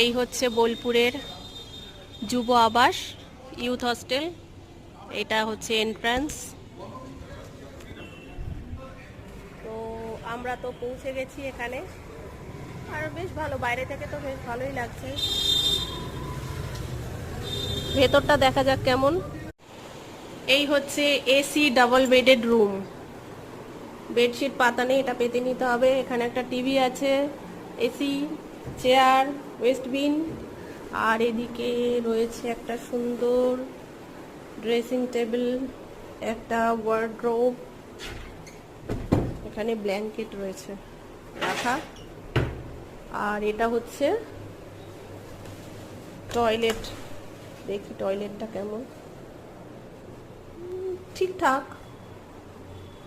এই হচ্ছে বোলপুরের যুব আবাস ইউথ হস্টেল। এটা হচ্ছে এন্ট্রান্স। তো আমরা তো পৌঁছে গেছি এখানে, আর বেশ ভালো, বাইরে থেকে তো বেশ ভালোই লাগছে। ভেতরটা দেখা যাক কেমন। এই হচ্ছে AC double bedded room. Bedsheet পাতা নেই, এটা পেতে নিতে হবে। এখানে একটা টিভি আছে, এসি, চেয়ার, ওয়েস্টবিন, আর এদিকে রয়েছে একটা সুন্দর ড্রেসিং টেবিল, একটা ওয়ার্ড্রোব, এখানে ব্ল্যাঙ্কেট রয়েছে রাখা। আর এটা হচ্ছে টয়লেট। দেখি টয়লেটটা কেমন। ঠিকঠাক।